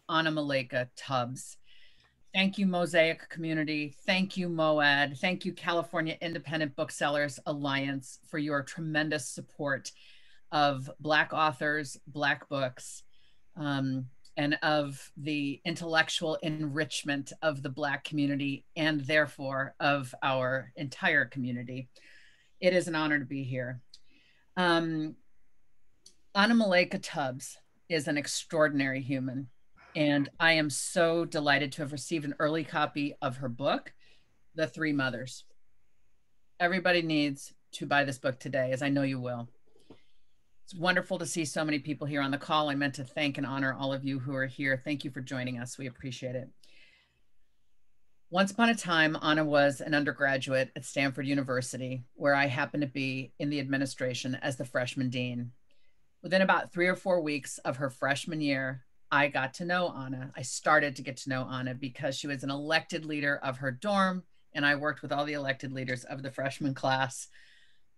Anna Maleka Tubbs. Thank you, Mosaic Community. Thank you, MOAD. Thank you, California Independent Booksellers Alliance, for your tremendous support of Black authors, Black books, and of the intellectual enrichment of the Black community and therefore of our entire community. It is an honor to be here. Anna Maleka Tubbs is an extraordinary human, and I am so delighted to have received an early copy of her book, The Three Mothers. Everybody needs to buy this book today, as I know you will. It's wonderful to see so many people here on the call. I meant to thank and honor all of you who are here. Thank you for joining us. We appreciate it. Once upon a time, Anna was an undergraduate at Stanford University, where I happened to be in the administration as the freshman dean. Within about 3 or 4 weeks of her freshman year, I got to know Anna. I started to get to know Anna because she was an elected leader of her dorm, and I worked with all the elected leaders of the freshman class.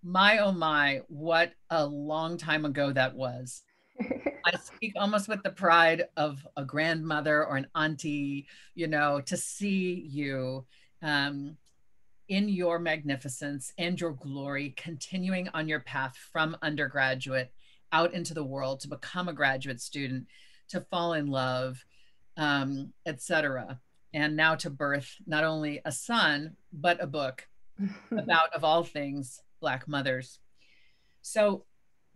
My, oh my, what a long time ago that was. I speak almost with the pride of a grandmother or an auntie, to see you in your magnificence and your glory, continuing on your path from undergraduate out into the world to become a graduate student, to fall in love, etc. And now to birth not only a son, but a book about, of all things, Black mothers. So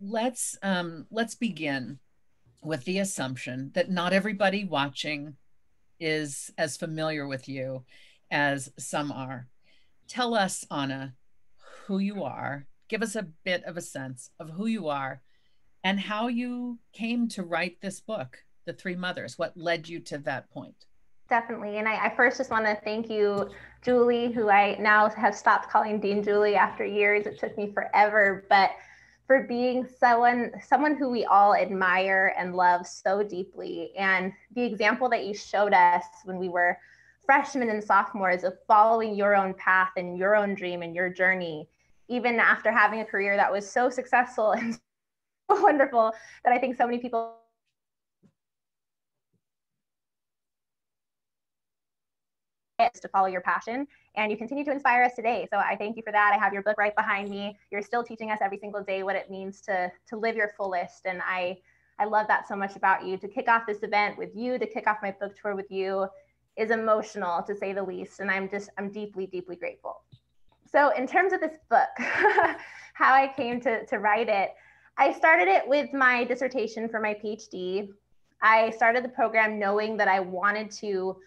let's begin with the assumption that not everybody watching is as familiar with you as some are. Tell us, Anna, who you are. Give us a bit of a sense of who you are and how you came to write this book, The Three Mothers. What led you to that point? Definitely. And I first just want to thank you, Julie, who I now have stopped calling Dean Julie after years. It took me forever, but for being someone who we all admire and love so deeply. And the example that you showed us when we were freshmen and sophomores of following your own path and your own dream and your journey, even after having a career that was so successful and so wonderful that I think so many people to follow your passion, and you continue to inspire us today. So I thank you for that. I have your book right behind me. You're still teaching us every single day what it means to live your fullest, and I love that so much about you. To kick off this event with you, to kick off my book tour with you, is emotional, to say the least, and I'm deeply, deeply grateful. So in terms of this book, how I came to write it, I started it with my dissertation for my PhD. I started the program knowing that I wanted to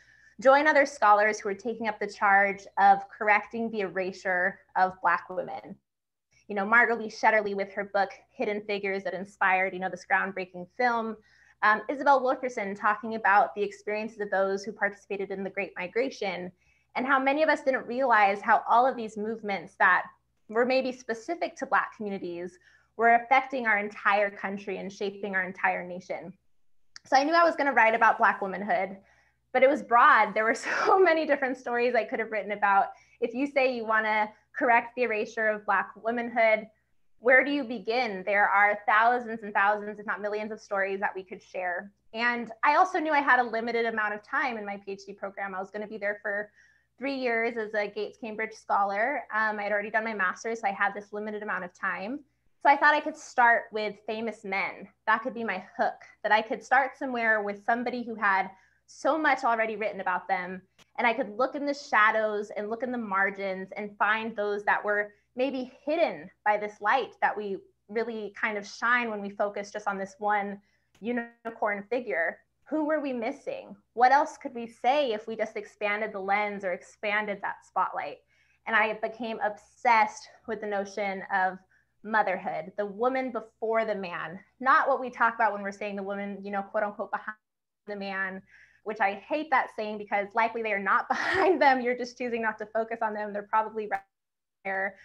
join other scholars who are taking up the charge of correcting the erasure of Black women. Marguerite Shetterly with her book, Hidden Figures, that inspired, this groundbreaking film. Isabel Wilkerson talking about the experiences of those who participated in the Great Migration, and how many of us didn't realize how all of these movements that were maybe specific to Black communities were affecting our entire country and shaping our entire nation. So I knew I was going to write about Black womanhood, but it was broad. There were so many different stories I could have written about. If you say you want to correct the erasure of Black womanhood, where do you begin? There are thousands and thousands, if not millions, of stories that we could share. And I also knew I had a limited amount of time in my PhD program. I was going to be there for 3 years as a Gates Cambridge scholar. I had already done my master's, so I had this limited amount of time. So I thought I could start with famous men. That could be my hook, that I could start somewhere with somebody who had so much already written about them. And I could look in the shadows and look in the margins and find those that were maybe hidden by this light that we really kind of shine when we focus just on this one unicorn figure. Who were we missing? What else could we say if we just expanded the lens or expanded that spotlight? And I became obsessed with the notion of motherhood, the woman before the man, not what we talk about when we're saying the woman, quote unquote, behind the man, which I hate that saying because likely they are not behind them. You're just choosing not to focus on them. They're probably right there.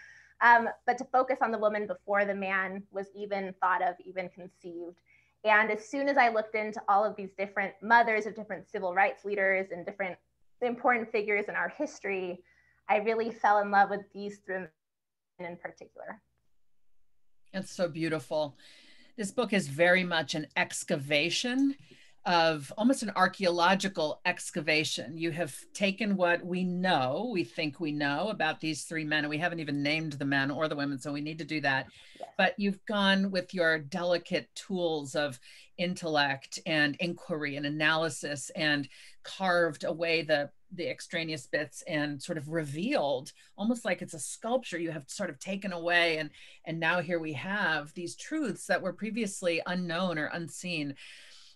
But to focus on the woman before the man was even thought of, even conceived. And as soon as I looked into all of these different mothers of different civil rights leaders and different important figures in our history, I really fell in love with these three in particular. It's so beautiful. This book is very much an excavation of almost an archaeological excavation. You have taken what we know, we think we know about these three men, and we haven't even named the men or the women, so we need to do that. Yes. But you've gone with your delicate tools of intellect and inquiry and analysis and carved away the extraneous bits and sort of revealed, almost like it's a sculpture, you have sort of taken away, and now here we have these truths that were previously unknown or unseen.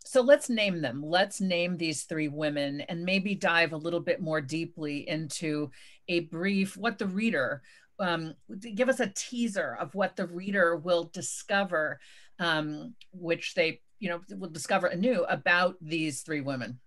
So let's name them. Let's name these three women and maybe dive a little bit more deeply into a brief, what the reader, give us a teaser of what the reader will discover, which they, will discover anew about these three women.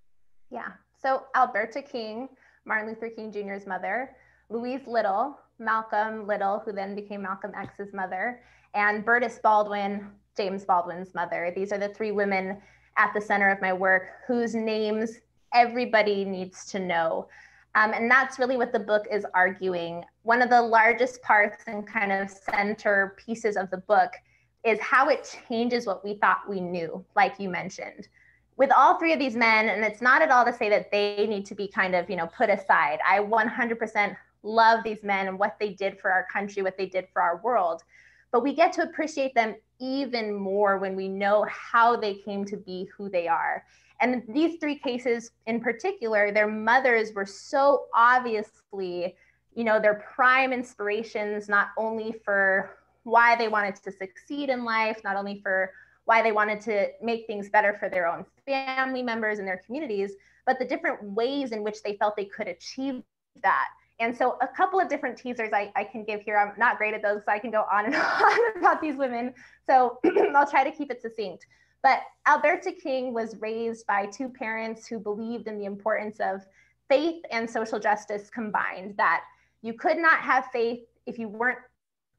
Yeah. So Alberta King, Martin Luther King Jr.'s mother, Louise Little, Malcolm Little, who then became Malcolm X's mother, and Bertus Baldwin, James Baldwin's mother. These are the three women at the center of my work whose names everybody needs to know. And that's really what the book is arguing. One of the largest parts and kind of center pieces of the book is how it changes what we thought we knew, like you mentioned. With all three of these men, and it's not at all to say that they need to be kind of, put aside. I 100% love these men and what they did for our country, what they did for our world. But we get to appreciate them even more when we know how they came to be who they are. And these three cases in particular, their mothers were so obviously, their prime inspirations, not only for why they wanted to succeed in life, not only for why they wanted to make things better for their own family members and their communities, but the different ways in which they felt they could achieve that. And so a couple of different teasers I can give here. I'm not great at those, so I can go on and on about these women. So I'll try to keep it succinct. But Alberta King was raised by two parents who believed in the importance of faith and social justice combined, that you could not have faith if you weren't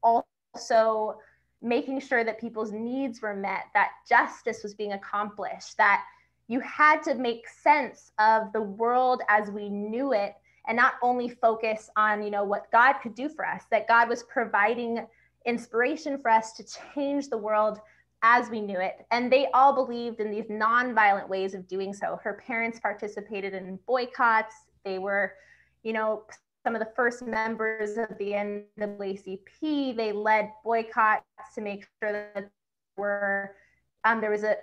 also making sure that people's needs were met, that justice was being accomplished, that you had to make sense of the world as we knew it, and not only focus on, what God could do for us, that God was providing inspiration for us to change the world as we knew it. And they all believed in these nonviolent ways of doing so. Her parents participated in boycotts. They were, some of the first members of the NAACP. They led boycotts to make sure that there was a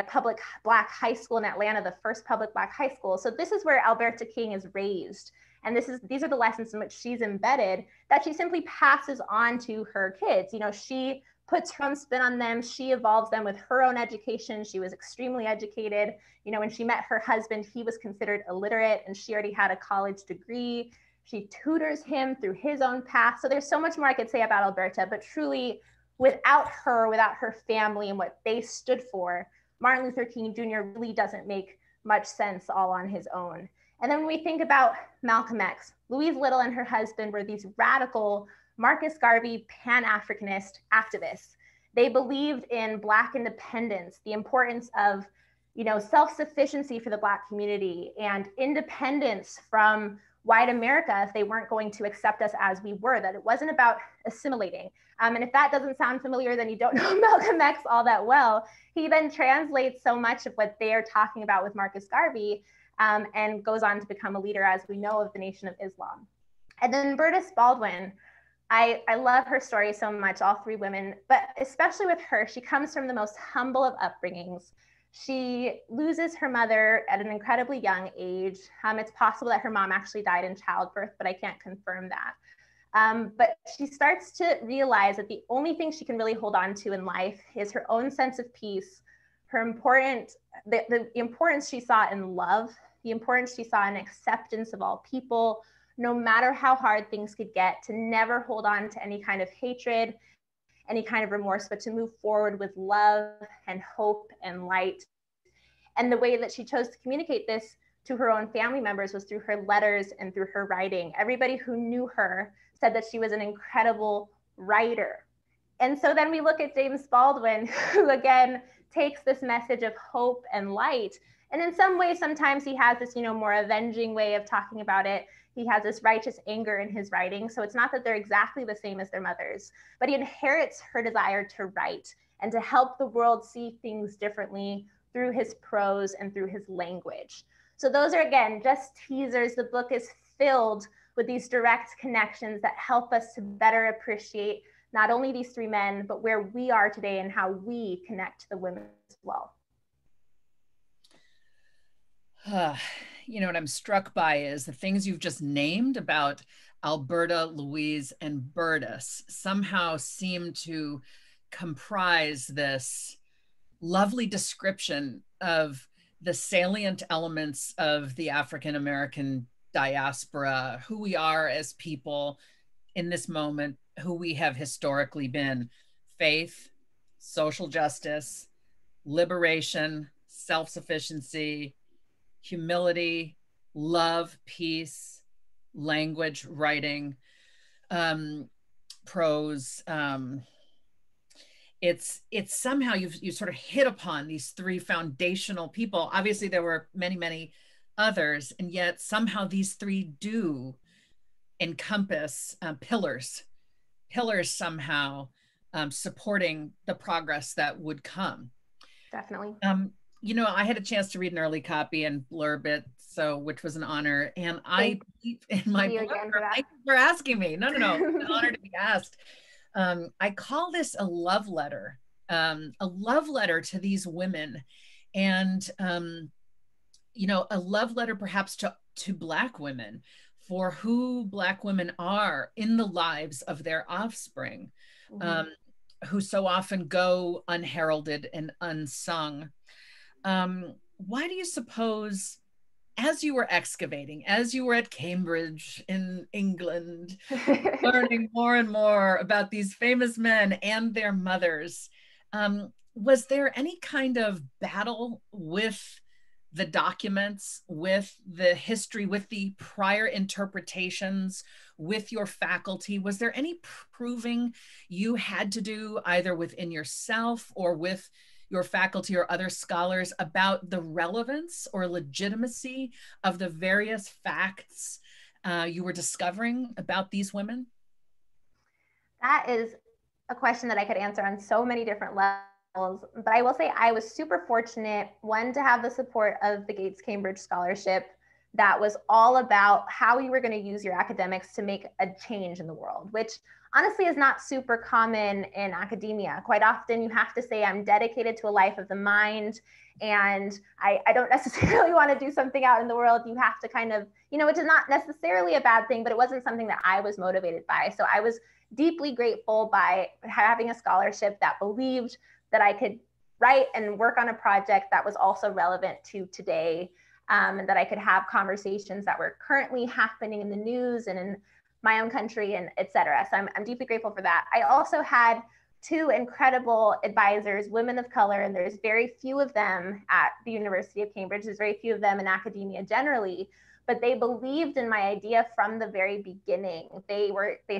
public Black high school in Atlanta, the first public Black high school. So this is where Alberta King is raised. And these are the lessons in which she's embedded that she simply passes on to her kids. She puts her own spin on them. She evolves them with her own education. She was extremely educated. When she met her husband, he was considered illiterate and she already had a college degree. She tutors him through his own path. So there's so much more I could say about Alberta, but truly without her family and what they stood for, Martin Luther King Jr. really doesn't make much sense all on his own. And then when we think about Malcolm X, Louise Little and her husband were these radical Marcus Garvey Pan-Africanist activists. They believed in Black independence, the importance of, self-sufficiency for the Black community and independence from white America if they weren't going to accept us as we were, that it wasn't about assimilating. And if that doesn't sound familiar, then you don't know Malcolm X all that well. He then translates so much of what they are talking about with Marcus Garvey and goes on to become a leader, as we know, of the Nation of Islam. And then Bertus Baldwin, I love her story so much, all three women, but especially with her, she comes from the most humble of upbringings. She loses her mother at an incredibly young age. It's possible that her mom actually died in childbirth, but I can't confirm that. But she starts to realize that the only thing she can really hold on to in life is her own sense of peace, the importance she saw in love, the importance she saw in acceptance of all people, no matter how hard things could get, to never hold on to any kind of hatred, any kind of remorse, but to move forward with love and hope and light. And the way that she chose to communicate this to her own family members was through her letters and through her writing. Everybody who knew her said that she was an incredible writer. And so then we look at James Baldwin, who again takes this message of hope and light. And in some ways, sometimes he has this, more avenging way of talking about it. He has this righteous anger in his writing. So it's not that they're exactly the same as their mothers, but he inherits her desire to write and to help the world see things differently through his prose and through his language. So those are, again, just teasers. The book is filled with these direct connections that help us to better appreciate not only these three men, but where we are today and how we connect to the women as well. You know, what I'm struck by is the things you've just named about Alberta, Louise, and Bertus somehow seem to comprise this lovely description of the salient elements of the African American diaspora, who we are as people in this moment, who we have historically been: faith, social justice, liberation, self-sufficiency, humility, love, peace, language, writing, prose. It's somehow you sort of hit upon these three foundational people. Obviously, there were many others, and yet somehow these three do encompass pillars somehow supporting the progress that would come. Definitely. You know, I had a chance to read an early copy and blurb it, so which was an honor. And I believe in my blurb. Thank you for asking me. No, it's an honor to be asked. I call this a love letter to these women, and you know, a love letter perhaps to Black women, for who Black women are in the lives of their offspring, who so often go unheralded and unsung. Why do you suppose, as you were excavating, as you were at Cambridge in England, learning more and more about these famous men and their mothers, was there any kind of battle with the documents, with the history, with the prior interpretations, with your faculty? Was there any proving you had to do either within yourself or with your faculty or other scholars about the relevance or legitimacy of the various facts you were discovering about these women? That is a question that I could answer on so many different levels, but I will say I was super fortunate, one, to have the support of the Gates Cambridge Scholarship that was all about how you were going to use your academics to make a change in the world, which honestly is not super common in academia. Quite often you have to say, I'm dedicated to a life of the mind, and I don't necessarily want to do something out in the world. You have to kind of, you know, which is not necessarily a bad thing, but it wasn't something that I was motivated by. So I was deeply grateful by having a scholarship that believed that I could write and work on a project that was also relevant to today, and that I could have conversations that were currently happening in the news and in my own country, and et cetera. So I'm deeply grateful for that. I also had two incredible advisors, women of color, and there's very few of them at the University of Cambridge. There's very few of them in academia generally, but they believed in my idea from the very beginning. They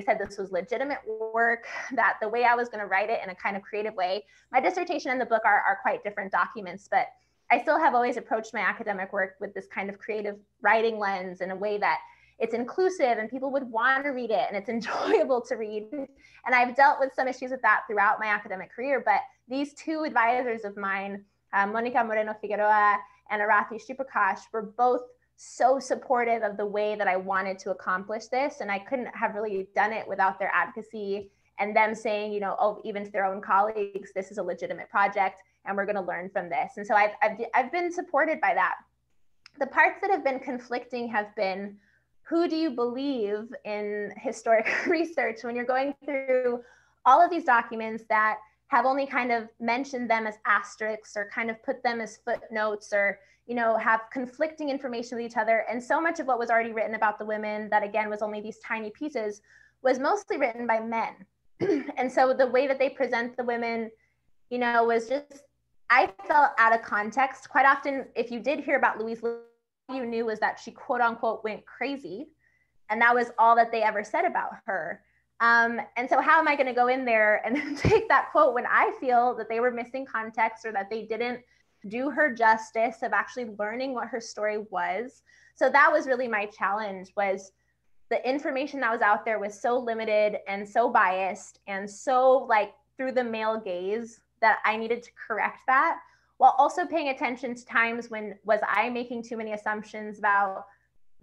said this was legitimate work, that the way I was going to write it in a kind of creative way. My dissertation and the book are quite different documents, but I still have always approached my academic work with this kind of creative writing lens in a way that it's inclusive and people would want to read it and it's enjoyable to read. And I've dealt with some issues with that throughout my academic career, but these two advisors of mine, Monica Moreno Figueroa and Arathi Sriprakash, were both so supportive of the way that I wanted to accomplish this. And I couldn't have really done it without their advocacy and them saying, you know, oh, even to their own colleagues, this is a legitimate project and we're going to learn from this. And so I've been supported by that. The parts that have been conflicting have been, who do you believe in historic research when you're going through all of these documents that have only kind of mentioned them as asterisks or kind of put them as footnotes, or, you know, have conflicting information with each other. And so much of what was already written about the women, that again was only these tiny pieces, was mostly written by men. And so the way that they present the women, you know, was just, I felt out of context. Quite often, if you did hear about Louise, all you knew was that she quote unquote went crazy. And that was all that they ever said about her. And so how am I going to go in there and take that quote when I feel that they were missing context, or that they didn't do her justice of actually learning what her story was? So that was really my challenge, was the information that was out there was so limited and so biased and so like through the male gaze, that I needed to correct that, while also paying attention to times when was I making too many assumptions about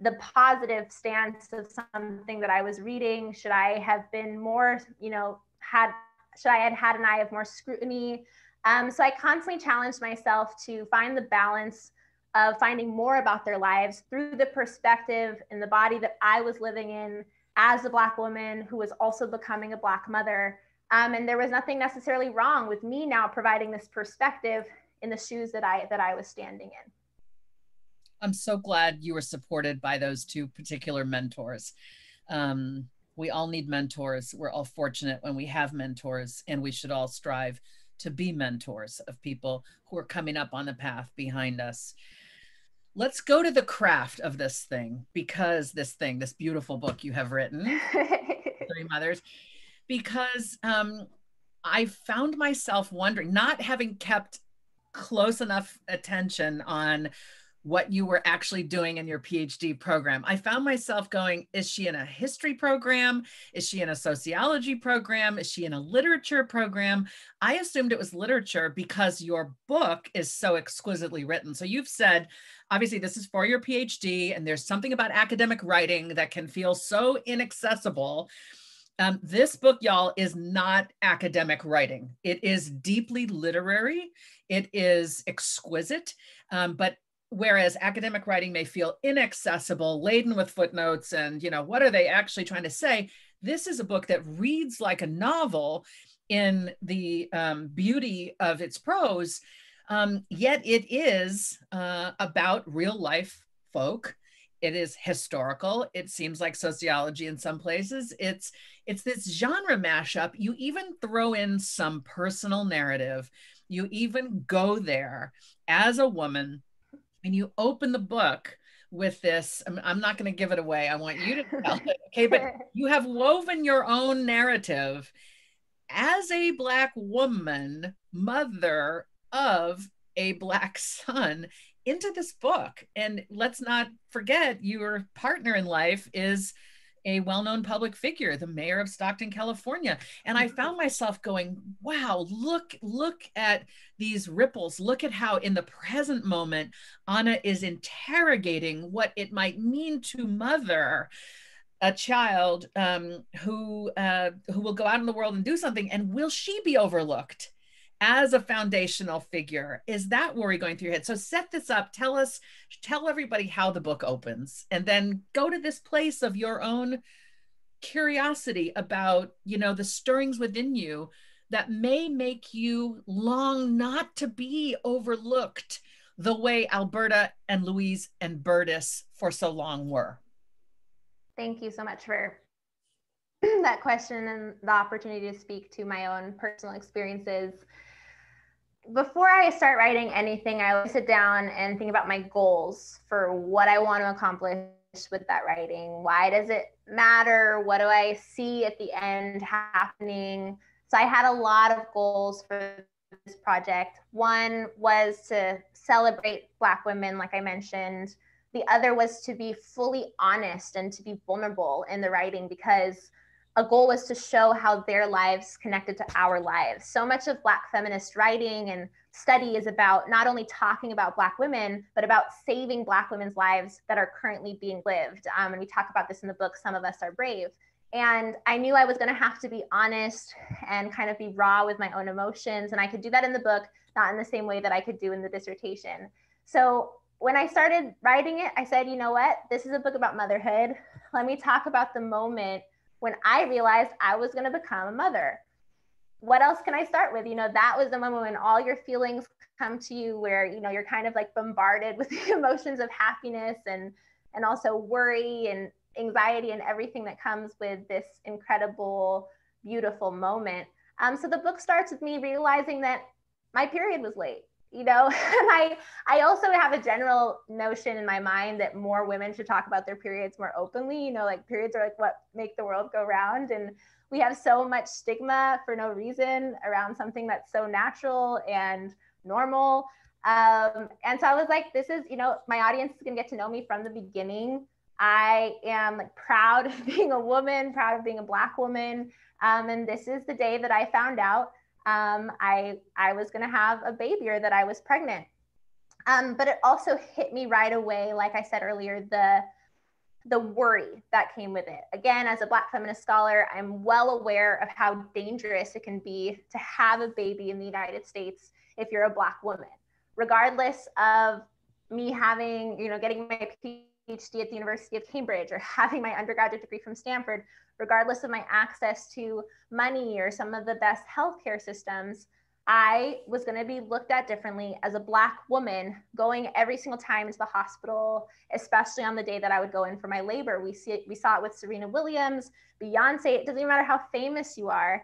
the positive stance of something that I was reading? Should I have been more, should I have had an eye of more scrutiny? So I constantly challenged myself to find the balance of finding more about their lives through the perspective and the body that I was living in as a Black woman who was also becoming a Black mother. And there was nothing necessarily wrong with me now providing this perspective in the shoes that I was standing in. I'm so glad you were supported by those two particular mentors. We all need mentors. We're all fortunate when we have mentors, and we should all strive to be mentors of people who are coming up on the path behind us. Let's go to the craft of this thing, because this beautiful book you have written, Three Mothers, because I found myself wondering, not having kept close enough attention on what you were actually doing in your PhD program. I found myself going, is she in a history program? Is she in a sociology program? Is she in a literature program? I assumed it was literature because your book is so exquisitely written. So you've said, obviously this is for your PhD, and there's something about academic writing that can feel so inaccessible. This book, y'all, is not academic writing. It is deeply literary. It is exquisite, but whereas academic writing may feel inaccessible, laden with footnotes, and, what are they actually trying to say? This is a book that reads like a novel in the beauty of its prose, yet it is about real life folk. It is historical. It seems like sociology in some places. It's this genre mashup. You even throw in some personal narrative. You even go there as a woman, and you open the book with this. I'm not going to give it away. I want you to tell it, okay? But you have woven your own narrative as a Black woman, mother of a Black son, into this book. And let's not forget, your partner in life is a well-known public figure, the mayor of Stockton, California. And I found myself going, wow, look at these ripples. Look at how in the present moment, Anna is interrogating what it might mean to mother a child who will go out in the world and do something. And will she be overlooked as a foundational figure? Is that worry going through your head? So set this up. Tell everybody how the book opens, and then go to this place of your own curiosity about, the stirrings within you that may make you long not to be overlooked the way Alberta and Louise and Bertus for so long were. Thank you so much for that question and the opportunity to speak to my own personal experiences. Before I start writing anything, I always sit down and think about my goals for what I want to accomplish with that writing. Why does it matter? What do I see at the end happening? So I had a lot of goals for this project. One was to celebrate Black women, like I mentioned. The other was to be fully honest and to be vulnerable in the writing, because a goal was to show how their lives connected to our lives. So much of Black feminist writing and study is about not only talking about Black women, but about saving Black women's lives that are currently being lived. And we talk about this in the book, Some of Us Are Brave. And I knew I was going to have to be honest and kind of be raw with my own emotions. And I could do that in the book, not in the same way that I could do in the dissertation. So when I started writing it, I said, you know what? This is a book about motherhood. Let me talk about the moment when I realized I was going to become a mother. What else can I start with? That was the moment when all your feelings come to you, where, you're kind of like bombarded with the emotions of happiness and also worry and anxiety and everything that comes with this incredible, beautiful moment. So the book starts with me realizing that my period was late. And I also have a general notion in my mind that more women should talk about their periods more openly. Like periods are like what make the world go round. And we have so much stigma for no reason around something that's so natural and normal. And so I was like, this is, my audience is going to get to know me from the beginning. I am like proud of being a woman, proud of being a Black woman. And this is the day that I found out I was going to have a baby, or that I was pregnant. But it also hit me right away, like I said earlier, the worry that came with it. Again, as a Black feminist scholar, I'm well aware of how dangerous it can be to have a baby in the United States if you're a Black woman, regardless of me having, getting my PhD at the University of Cambridge or having my undergraduate degree from Stanford, regardless of my access to money or some of the best healthcare systems. I was going to be looked at differently as a Black woman going every single time into the hospital, especially on the day that I would go in for my labor. We saw it with Serena Williams, Beyonce. It doesn't even matter how famous you are.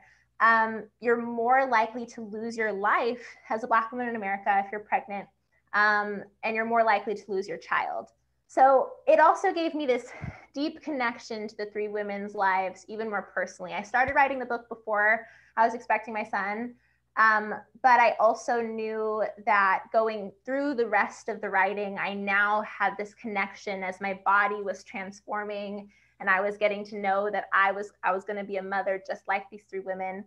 You're more likely to lose your life as a Black woman in America if you're pregnant, and you're more likely to lose your child. So it also gave me this deep connection to the three women's lives, even more personally. I started writing the book before I was expecting my son. But I also knew that going through the rest of the writing, I now had this connection as my body was transforming and I was getting to know that I was going to be a mother just like these three women.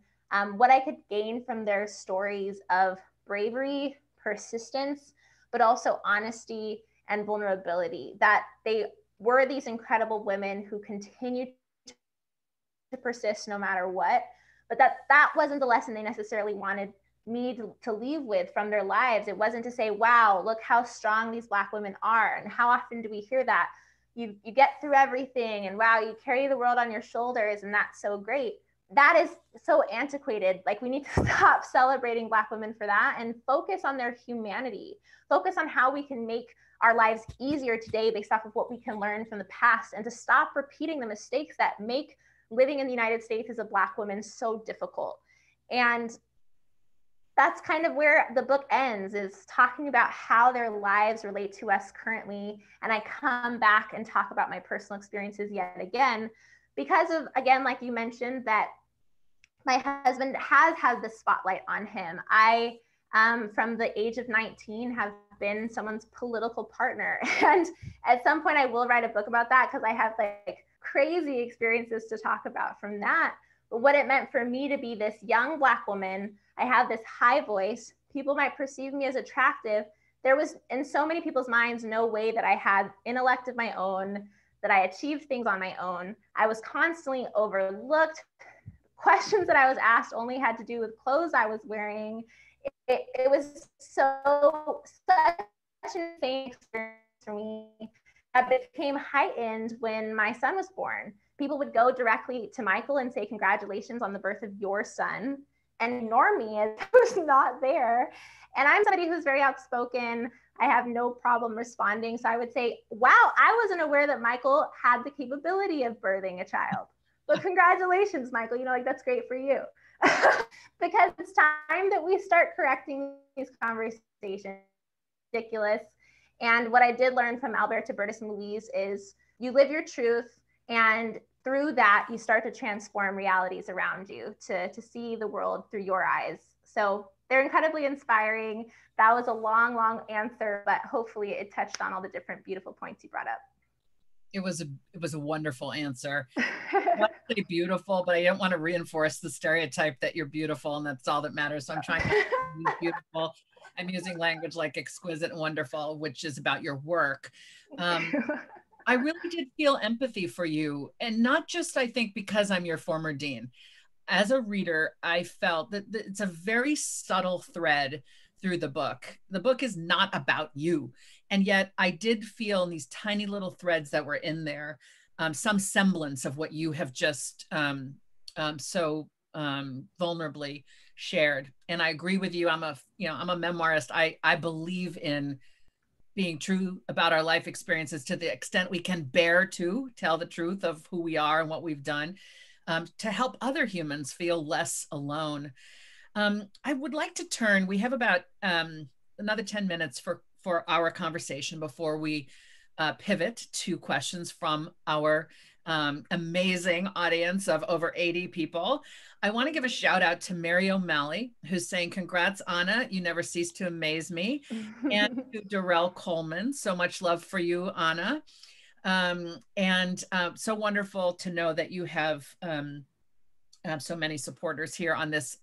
What I could gain from their stories of bravery, persistence, but also honesty and vulnerability, that they were these incredible women who continued to persist no matter what. But that wasn't the lesson they necessarily wanted me to leave with from their lives. It wasn't to say, wow, look how strong these Black women are. And how often do we hear that? You get through everything, and wow, you carry the world on your shoulders, and that's so great. That is so antiquated. Like, we need to stop celebrating Black women for that and focus on their humanity. Focus on how we can make our lives easier today based off of what we can learn from the past, and to stop repeating the mistakes that make living in the United States as a Black woman so difficult. And that's kind of where the book ends, is talking about how their lives relate to us currently. And I come back and talk about my personal experiences yet again, because of, again, like you mentioned, that my husband has had the spotlight on him. I, from the age of 19, have been someone's political partner. And at some point I will write a book about that, because I have like crazy experiences to talk about from that. But what it meant for me to be this young Black woman, I have this high voice, people might perceive me as attractive. There was, in so many people's minds, no way that I had intellect of my own, that I achieved things on my own. I was constantly overlooked. Questions that I was asked only had to do with clothes I was wearing. It was such an insane experience for me that became heightened when my son was born. People would go directly to Michael and say, congratulations on the birth of your son, and ignore me as I was not there. And I'm somebody who's very outspoken. I have no problem responding. So I would say, wow, I wasn't aware that Michael had the capability of birthing a child. But congratulations, Michael, like, that's great for you. Because it's time that we start correcting these conversations. Ridiculous. And what I did learn from Alberta Burtis Louise is you live your truth, and through that, you start to transform realities around you, to see the world through your eyes. So they're incredibly inspiring. That was a long, long answer, but hopefully it touched on all the different beautiful points you brought up. It was a wonderful answer. I want to say beautiful, but I don't want to reinforce the stereotype that you're beautiful and that's all that matters. So I'm trying to use beautiful. I'm using language like exquisite and wonderful, which is about your work. I really did feel empathy for you, and not just, I think, because I'm your former dean. As a reader, I felt that it's a very subtle thread through the book. The book is not about you. And yet I did feel in these tiny little threads that were in there, some semblance of what you have just so vulnerably shared. And I agree with you. I'm a memoirist. I believe in being true about our life experiences to the extent we can bear to tell the truth of who we are and what we've done, to help other humans feel less alone. I would like to turn, we have about another 10 minutes for our conversation before we pivot to questions from our amazing audience of over 80 people. I want to give a shout out to Mary O'Malley, who's saying, congrats, Anna, you never cease to amaze me. And to Darrell Coleman, so much love for you, Anna. So wonderful to know that you have I have so many supporters here on this,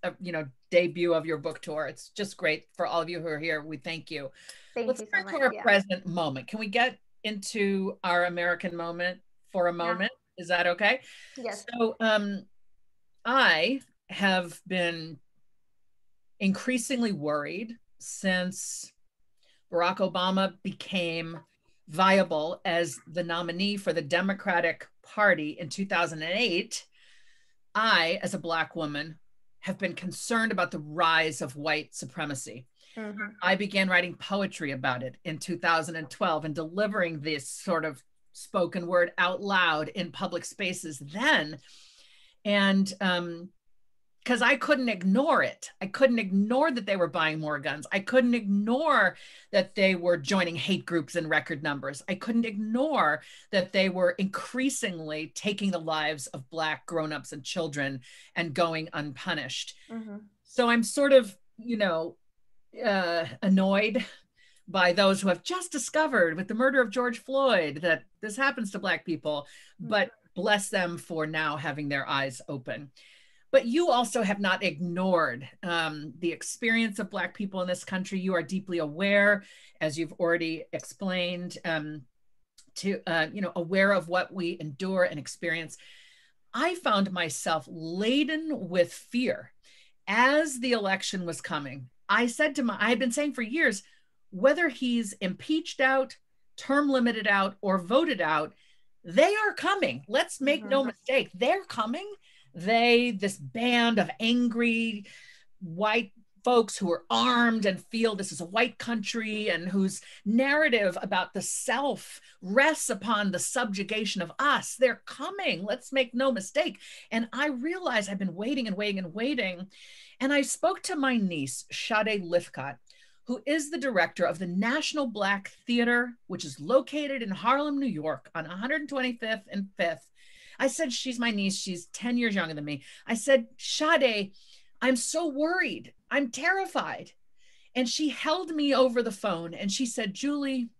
debut of your book tour. It's just great for all of you who are here. We thank you. Thank Let's you so turn much. to our Yeah. present moment. Can we get into our American moment for a moment? Yeah. Is that okay? Yes. So I have been increasingly worried since Barack Obama became viable as the nominee for the Democratic Party in 2008. I, as a Black woman, have been concerned about the rise of white supremacy. Mm-hmm. I began writing poetry about it in 2012 and delivering this sort of spoken word out loud in public spaces then. And because I couldn't ignore it. I couldn't ignore that they were buying more guns. I couldn't ignore that they were joining hate groups in record numbers. I couldn't ignore that they were increasingly taking the lives of Black grown-ups and children and going unpunished. Mm-hmm. So I'm sort of, annoyed by those who have just discovered with the murder of George Floyd that this happens to Black people, but bless them for now having their eyes open. But you also have not ignored the experience of Black people in this country. You are deeply aware, as you've already explained, aware of what we endure and experience. I found myself laden with fear as the election was coming. I had been saying for years, whether he's impeached out, term limited out, or voted out, they are coming. Let's make no mistake, they're coming. This band of angry white folks who are armed and feel this is a white country and whose narrative about the self rests upon the subjugation of us, they're coming. Let's make no mistake. And I realized I've been waiting and waiting and waiting. And I spoke to my niece, Sade Lifcott, who is the director of the National Black Theater, which is located in Harlem, New York, on 125th and 5th. I said, she's my niece. She's 10 years younger than me. I said, Sade, I'm so worried. I'm terrified. And she held me over the phone and she said, Julie,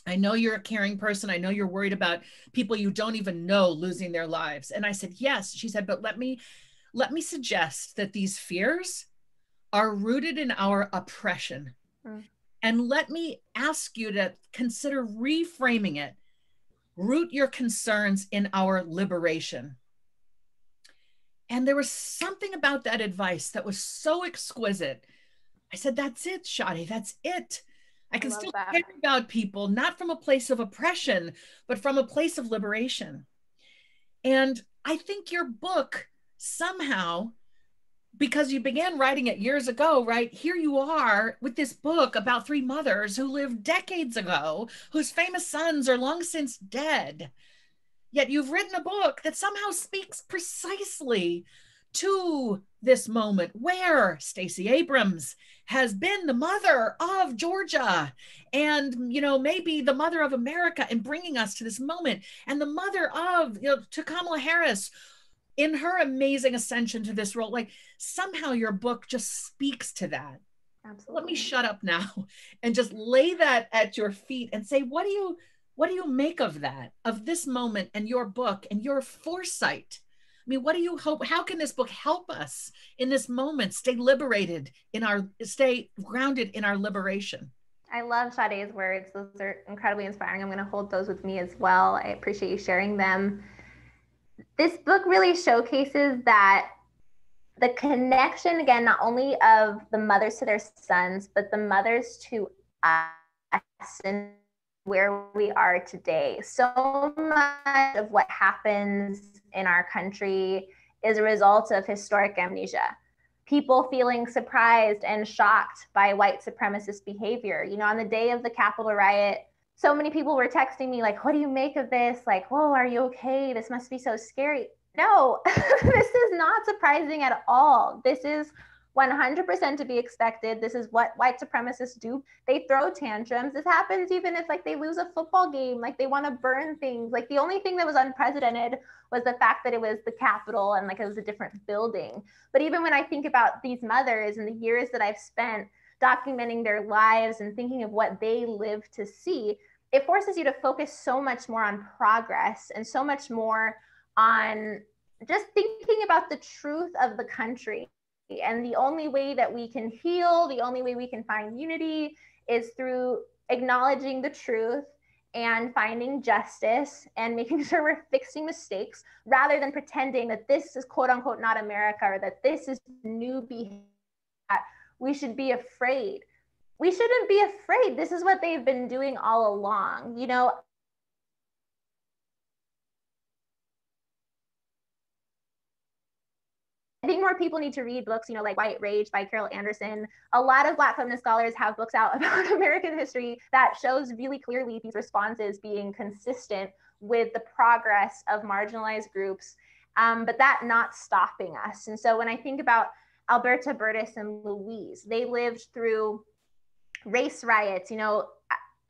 I know you're a caring person. I know you're worried about people you don't even know losing their lives. And I said, yes. She said, but let me suggest that these fears are rooted in our oppression. And let me ask you to consider reframing it. Root your concerns in our liberation. And there was something about that advice that was so exquisite. I said, that's it, Sade, that's it. I can still care about people, not from a place of oppression, but from a place of liberation. And I think your book somehow, because you began writing it years ago, right? Here you are with this book about three mothers who lived decades ago, whose famous sons are long since dead. Yet you've written a book that somehow speaks precisely to this moment where Stacey Abrams has been the mother of Georgia and, maybe the mother of America in bringing us to this moment, and the mother of, to Kamala Harris in her amazing ascension to this role. Like, somehow your book just speaks to that. Absolutely. Let me shut up now and just lay that at your feet and say, what do you make of that, of this moment and your book and your foresight? I mean, what do you hope? How can this book help us in this moment stay grounded in our liberation? I love Sade's words. Those are incredibly inspiring. I'm going to hold those with me as well. I appreciate you sharing them. This book really showcases that the connection, again, not only of the mothers to their sons, but the mothers to us and where we are today. So much of what happens in our country is a result of historic amnesia. People feeling surprised and shocked by white supremacist behavior. On the day of the Capitol riot, so many people were texting me like, what do you make of this? Like, whoa, are you okay? This must be so scary. No, this is not surprising at all. This is 100% to be expected. This is what white supremacists do. They throw tantrums. This happens even if they lose a football game, they want to burn things. The only thing that was unprecedented was the fact that it was the Capitol and it was a different building. But even when I think about these mothers and the years that I've spent documenting their lives and thinking of what they live to see, it forces you to focus so much more on progress and so much more on just thinking about the truth of the country. And the only way that we can heal, the only way we can find unity is through acknowledging the truth and finding justice and making sure we're fixing mistakes rather than pretending that this is quote unquote not America or that this is new behavior. We should be afraid. We shouldn't be afraid. This is what they've been doing all along. You know, I think more people need to read books, you know, like White Rage by Carol Anderson. A lot of Black feminist scholars have books out about American history that shows really clearly these responses being consistent with the progress of marginalized groups, but that not stopping us. And so when I think about Alberta Burtis and Louise, they lived through race riots. You know,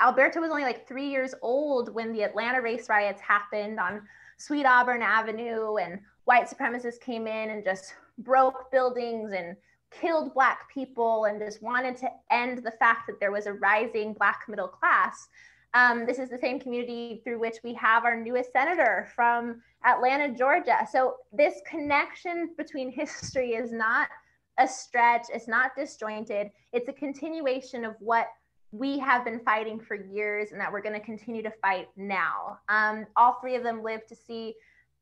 Alberta was only like 3 years old when the Atlanta race riots happened on Sweet Auburn Avenue, and white supremacists came in and just broke buildings and killed Black people and just wanted to end the fact that there was a rising Black middle class. This is the same community through which we have our newest senator from Atlanta, Georgia. So this connection between history is not a stretch, it's not disjointed, it's a continuation of what we have been fighting for years and that we're going to continue to fight now. All three of them lived to see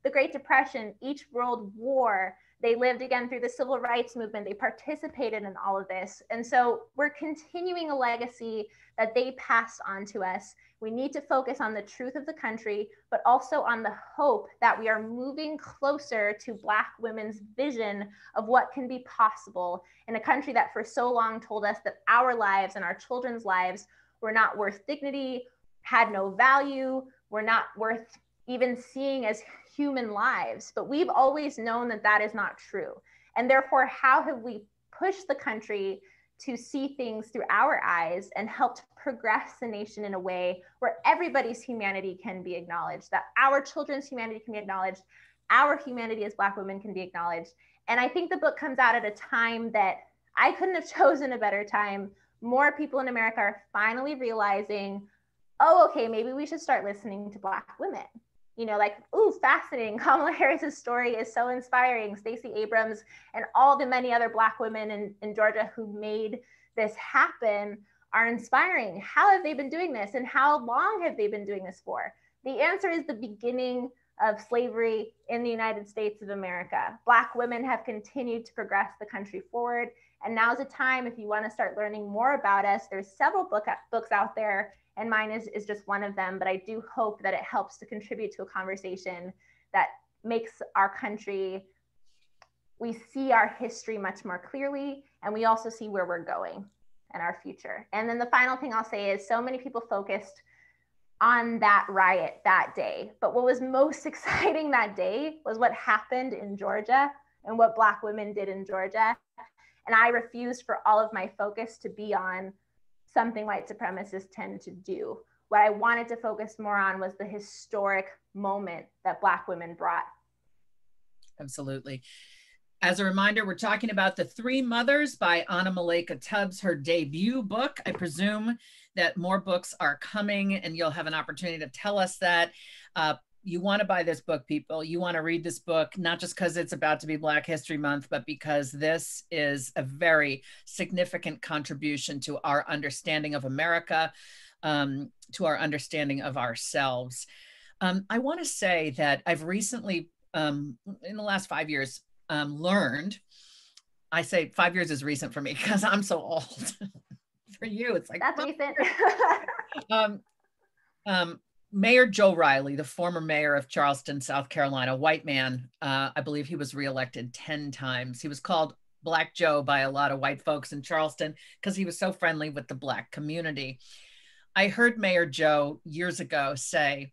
the Great Depression, each world war. They lived again through the civil rights movement. They participated in all of this. And so we're continuing a legacy that they passed on to us. We need to focus on the truth of the country, but also on the hope that we are moving closer to Black women's vision of what can be possible in a country that for so long told us that our lives and our children's lives were not worth dignity, had no value, were not worth even seeing as human lives. But we've always known that that is not true. And therefore, how have we pushed the country to see things through our eyes and helped progress the nation in a way where everybody's humanity can be acknowledged, that our children's humanity can be acknowledged, our humanity as Black women can be acknowledged. And I think the book comes out at a time that I couldn't have chosen a better time. More people in America are finally realizing, oh, okay, maybe we should start listening to Black women. You know, like, ooh, fascinating. Kamala Harris's story is so inspiring. Stacey Abrams and all the many other Black women in Georgia who made this happen are inspiring. How have they been doing this? And how long have they been doing this for? The answer is the beginning of slavery in the United States of America. Black women have continued to progress the country forward. And now's a time, if you want to start learning more about us, there's several books out there, and mine is just one of them, but I do hope that it helps to contribute to a conversation that makes our country, we see our history much more clearly, and we also see where we're going and our future. And then the final thing I'll say is so many people focused on that riot that day, but what was most exciting that day was what happened in Georgia and what Black women did in Georgia. And I refused for all of my focus to be on something white supremacists tend to do. What I wanted to focus more on was the historic moment that Black women brought. Absolutely. As a reminder, we're talking about The Three Mothers by Anna Malaika Tubbs, her debut book. I presume that more books are coming and you'll have an opportunity to tell us that. You want to buy this book, people. You want to read this book, not just because it's about to be Black History Month, but because this is a very significant contribution to our understanding of America, to our understanding of ourselves. I want to say that I've recently, in the last 5 years, learned, I say 5 years is recent for me because I'm so old. For you, it's like, that's recent. Mayor Joe Riley, the former mayor of Charleston, South Carolina, white man, I believe he was reelected 10 times. He was called Black Joe by a lot of white folks in Charleston because he was so friendly with the Black community. I heard Mayor Joe years ago say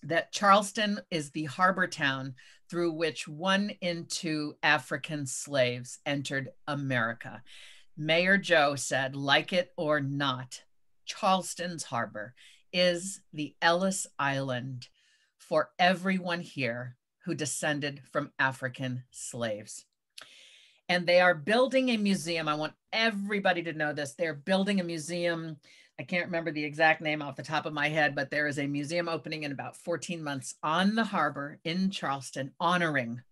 that Charleston is the harbor town through which 1 in 2 African slaves entered America. Mayor Joe said, like it or not, Charleston's harbor is the Ellis Island for everyone here who descended from African slaves. And they are building a museum. I want everybody to know this. They're building a museum I can't remember the exact name off the top of my head, but there is a museum opening in about 14 months on the harbor in Charleston, honoring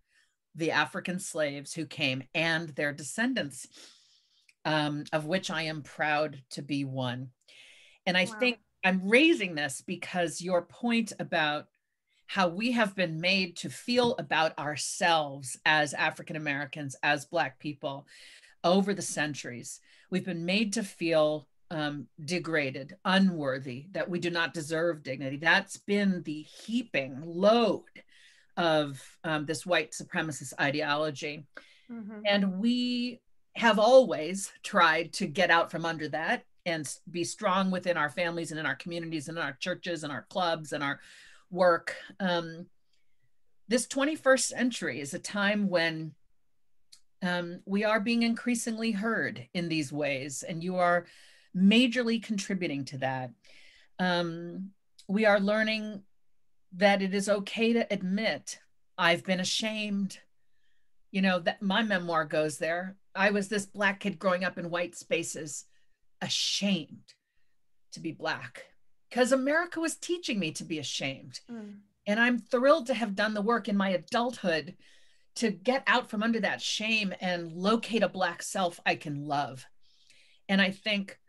the African slaves who came and their descendants, of which I am proud to be one. And I think I'm raising this because your point about how we have been made to feel about ourselves as African Americans, as Black people over the centuries, we've been made to feel degraded, unworthy, that we do not deserve dignity. That's been the heaping load of this white supremacist ideology. Mm-hmm. And we have always tried to get out from under that and be strong within our families and in our communities and in our churches and our clubs and our work. This 21st century is a time when we are being increasingly heard in these ways, and you are majorly contributing to that. We are learning that it is okay to admit, I've been ashamed. You know, that my memoir goes there. I was this Black kid growing up in white spaces, ashamed to be Black because America was teaching me to be ashamed. And I'm thrilled to have done the work in my adulthood to get out from under that shame and locate a Black self I can love. And I think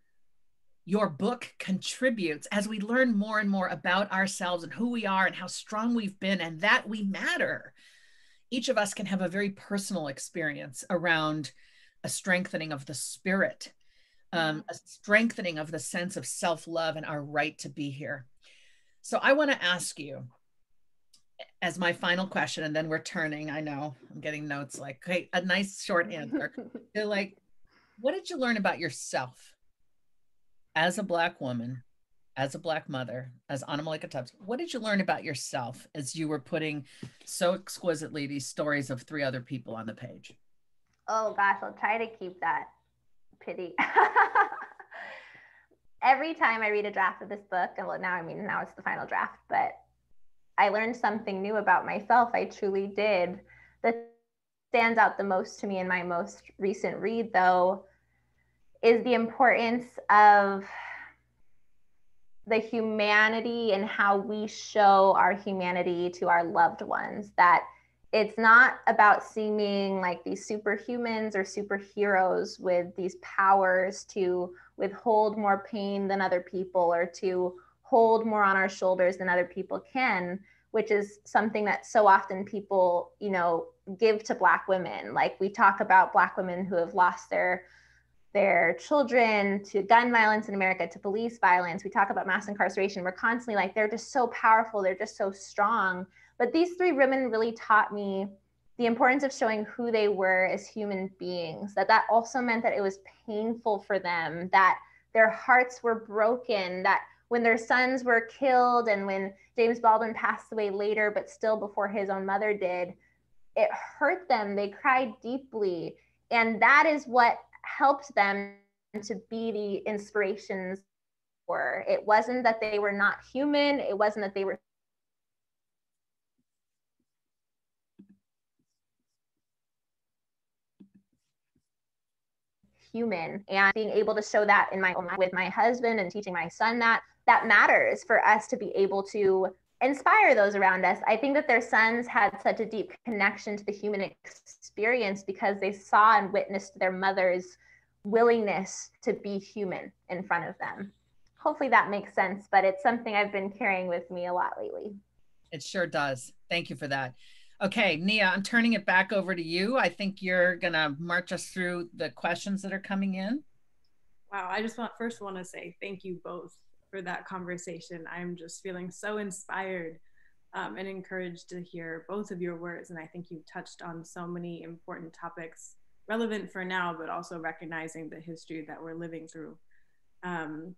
your book contributes as we learn more and more about ourselves and who we are and how strong we've been and that we matter. Each of us can have a very personal experience around a strengthening of the spirit, a strengthening of the sense of self-love and our right to be here. So I want to ask you, as my final question, and then we're turning, I know I'm getting notes like, hey, a nice short answer. They're like, what did you learn about yourself as a Black woman, as a Black mother, as Ana Malika Tubbs? What did you learn about yourself as you were putting so exquisitely these stories of 3 other people on the page? Oh gosh, I'll try to keep that pity. Every time I read a draft of this book, and well, now it's the final draft, but I learned something new about myself. I truly did. That stands out the most to me in my most recent read, though, is the importance of the humanity and how we show our humanity to our loved ones. That it's not about seeming like these superhumans or superheroes with these powers to withhold more pain than other people or to hold more on our shoulders than other people can, which is something that so often people, give to Black women. Like we talk about Black women who have lost their children to gun violence in America, to police violence. We talk about mass incarceration. We're constantly like, they're just so powerful. They're just so strong. But these 3 women really taught me the importance of showing who they were as human beings, that also meant that it was painful for them, that their hearts were broken, that when their sons were killed and when James Baldwin passed away later, but still before his own mother did, it hurt them. They cried deeply. And that is what helped them to be the inspirations for. It wasn't that they were not human. It wasn't that they were human. And being able to show that in my own life with my husband and teaching my son that matters for us to be able to inspire those around us. I think that their sons had such a deep connection to the human experience because they saw and witnessed their mother's willingness to be human in front of them. Hopefully that makes sense, but it's something I've been carrying with me a lot lately. It sure does. Thank you for that. Okay, Nia, I'm turning it back over to you. I think you're going to march us through the questions that are coming in. Wow, I just want to say thank you both for that conversation. I'm just feeling so inspired and encouraged to hear both of your words. And I think you've touched on so many important topics relevant for now, but also recognizing the history that we're living through.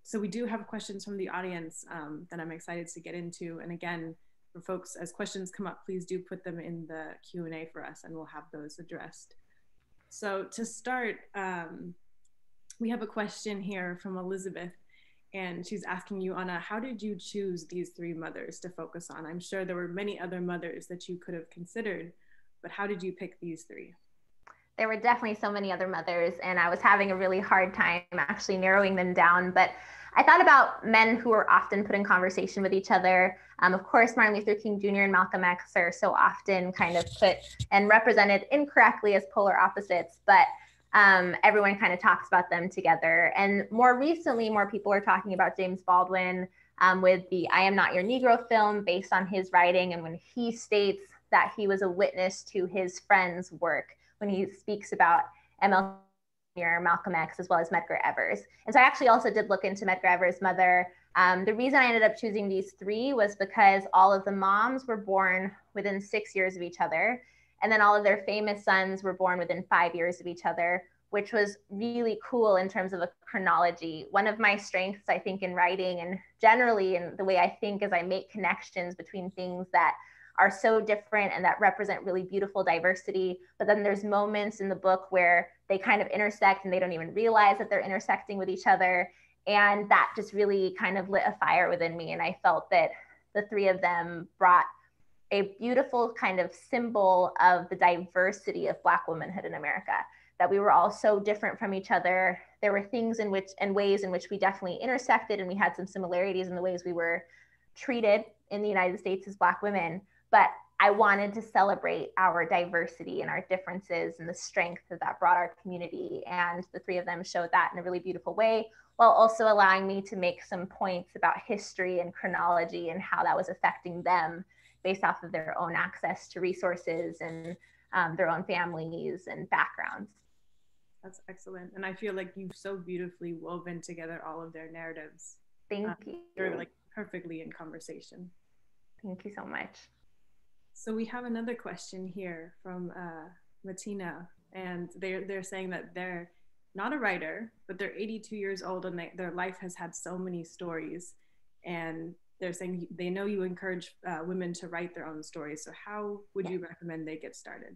So we do have questions from the audience that I'm excited to get into. And again, for folks, as questions come up, please do put them in the Q&A for us and we'll have those addressed. So to start, we have a question here from Elizabeth, and she's asking you, Ana, how did you choose these 3 mothers to focus on? I'm sure there were many other mothers that you could have considered, but how did you pick these 3? There were definitely so many other mothers, and I was having a really hard time actually narrowing them down. But I thought about men who were often put in conversation with each other. Of course, Martin Luther King Jr. and Malcolm X are so often kind of put and represented incorrectly as polar opposites, but everyone kind of talks about them together. And more recently, more people are talking about James Baldwin with the I Am Not Your Negro film based on his writing, and when he states that he was a witness to his friend's work, when he speaks about MLK, Malcolm X, as well as Medgar Evers. And so I actually also did look into Medgar Evers' mother. The reason I ended up choosing these three was because all of the moms were born within 6 years of each other. And then all of their famous sons were born within 5 years of each other, which was really cool in terms of a chronology. One of my strengths, I think, in writing and generally in the way I think as I make connections between things that are so different and that represent really beautiful diversity. But then there's moments in the book where they kind of intersect and they don't even realize that they're intersecting with each other. And that just really kind of lit a fire within me. And I felt that the three of them brought a beautiful kind of symbol of the diversity of Black womanhood in America, that we were all so different from each other. There were things in which and ways in which we definitely intersected, and we had some similarities in the ways we were treated in the United States as Black women. But I wanted to celebrate our diversity and our differences and the strength that brought our community. And the three of them showed that in a really beautiful way, while also allowing me to make some points about history and chronology and how that was affecting them based off of their own access to resources and their own families and backgrounds. That's excellent. And I feel like you've so beautifully woven together all of their narratives. Thank you. They're like perfectly in conversation. Thank you so much. So we have another question here from Martina, and they're saying that they're not a writer, but they're 82 years old and their life has had so many stories, and they're saying they know you encourage women to write their own stories. So how would you recommend they get started?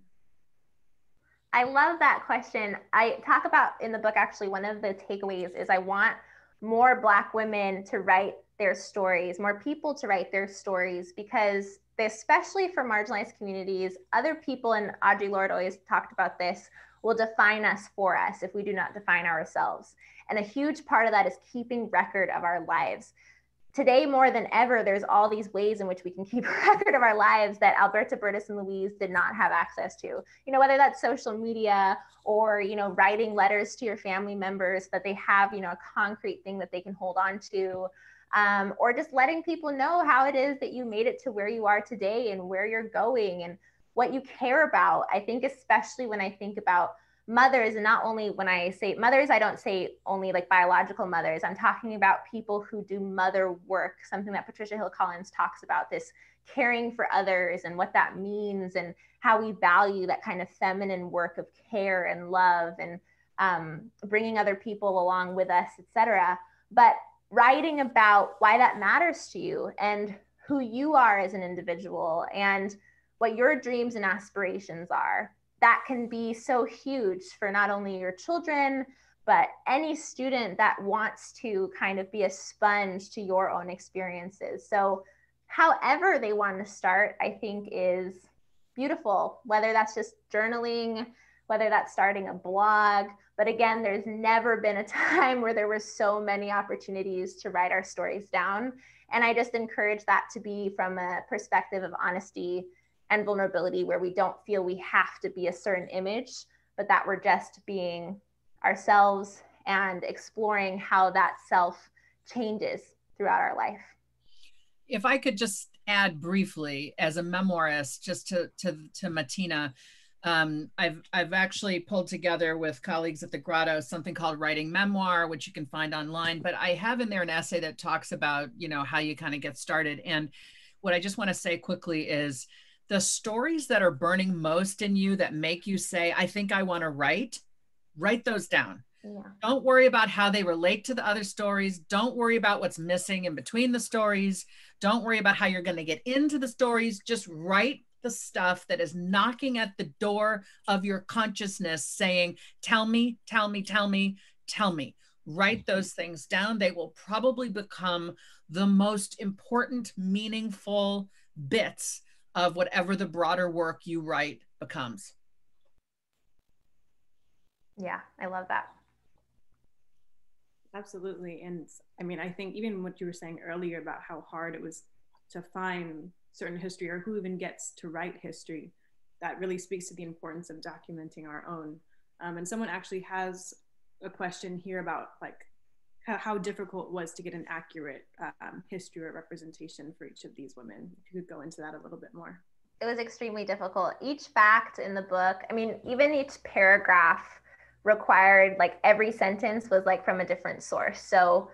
I love that question. I talk about in the book, actually, one of the takeaways is I want more Black women to write their stories, more people to write their stories, because especially for marginalized communities, other people, and Audre Lorde always talked about this, will define us for us if we do not define ourselves. And a huge part of that is keeping record of our lives. Today, more than ever, there's all these ways in which we can keep record of our lives that Alberta, Burtis, and Louise did not have access to. You know, whether that's social media or, you know, writing letters to your family members that they have, you know, a concrete thing that they can hold on to, or just letting people know how it is that you made it to where you are today and where you're going and what you care about. I think especially when I think about mothers, and not only when I say mothers, I don't say only like biological mothers. I'm talking about people who do mother work, something that Patricia Hill Collins talks about, this caring for others and what that means and how we value that kind of feminine work of care and love and bringing other people along with us, etc. But writing about why that matters to you and who you are as an individual and what your dreams and aspirations are. That can be so huge for not only your children, but any student that wants to kind of be a sponge to your own experiences. So however they want to start, I think is beautiful, whether that's just journaling, whether that's starting a blog. But again, there's never been a time where there were so many opportunities to write our stories down. And I just encourage that to be from a perspective of honesty and vulnerability, where we don't feel we have to be a certain image, but that we're just being ourselves and exploring how that self changes throughout our life. If I could just add briefly as a memoirist, just to Martina, I've actually pulled together with colleagues at the Grotto something called Writing Memoir, which you can find online, but I have in there an essay that talks about, you know, how you kind of get started. And what I just want to say quickly is the stories that are burning most in you that make you say, I think I want to write those down. Yeah. Don't worry about how they relate to the other stories. Don't worry about what's missing in between the stories. Don't worry about how you're going to get into the stories. Just write the stuff that is knocking at the door of your consciousness saying, tell me, tell me, tell me, tell me. Write those things down. They will probably become the most important, meaningful bits of whatever the broader work you write becomes. Yeah, I love that. Absolutely. And I mean, I think even what you were saying earlier about how hard it was to find certain history or who even gets to write history, that really speaks to the importance of documenting our own. And someone actually has a question here about like how difficult it was to get an accurate history or representation for each of these women. If you could go into that a little bit more. It was extremely difficult. Each fact in the book, I mean, even each paragraph required, like every sentence was like from a different source. So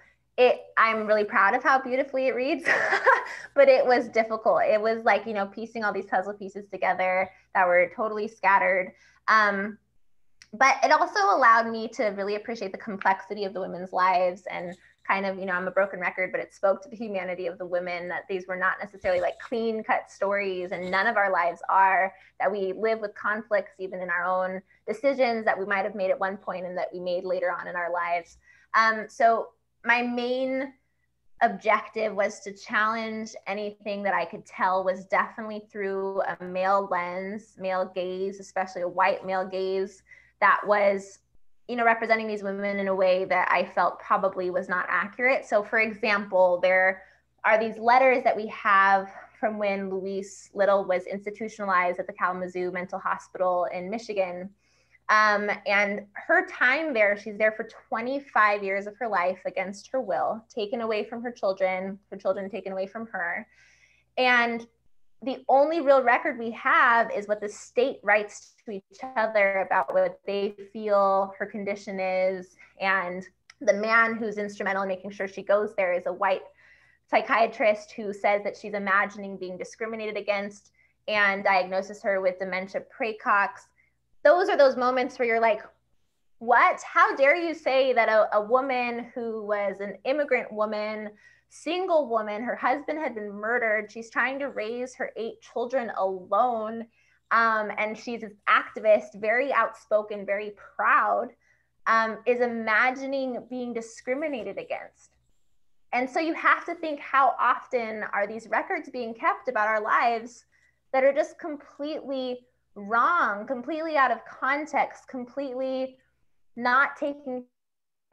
I'm really proud of how beautifully it reads, but it was difficult. It was like, you know, piecing all these puzzle pieces together that were totally scattered. But it also allowed me to really appreciate the complexity of the women's lives and kind of, you know, I'm a broken record, but it spoke to the humanity of the women, that these were not necessarily like clean cut stories, and none of our lives are, that we live with conflicts even in our own decisions that we might have made at one point and that we made later on in our lives. So my main objective was to challenge anything that I could tell was definitely through a male lens, male gaze, especially a white male gaze, that was, you know, representing these women in a way that I felt probably was not accurate. So for example, there are these letters that we have from when Louise Little was institutionalized at the Kalamazoo Mental Hospital in Michigan. And her time there, she's there for 25 years of her life against her will, taken away from her children taken away from her. And the only real record we have is what the state writes to each other about what they feel her condition is. And the man who's instrumental in making sure she goes there is a white psychiatrist who says that she's imagining being discriminated against and diagnoses her with dementia praecox. Those are those moments where you're like, what? How dare you say that a woman who was an immigrant woman, single woman, her husband had been murdered, she's trying to raise her 8 children alone, and she's an activist, very outspoken, very proud, is imagining being discriminated against. And so you have to think, how often are these records being kept about our lives that are just completely wrong, completely out of context, completely not taking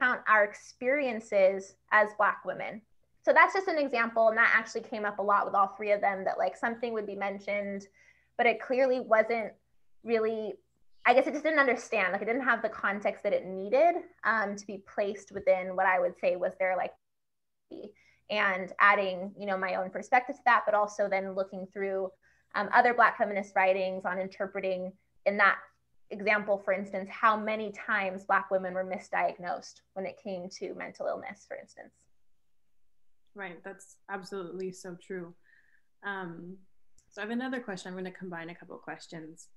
account our experiences as Black women. So that's just an example, and that actually came up a lot with all 3 of them, that like something would be mentioned, but it clearly wasn't really, I guess it just didn't understand, like it didn't have the context that it needed to be placed within what I would say was their like, and adding, you know, my own perspective to that, but also then looking through other Black feminist writings on interpreting, in that example, for instance, how many times Black women were misdiagnosed when it came to mental illness, for instance. Right, that's absolutely so true. So I have another question. I'm going to combine a couple of questions.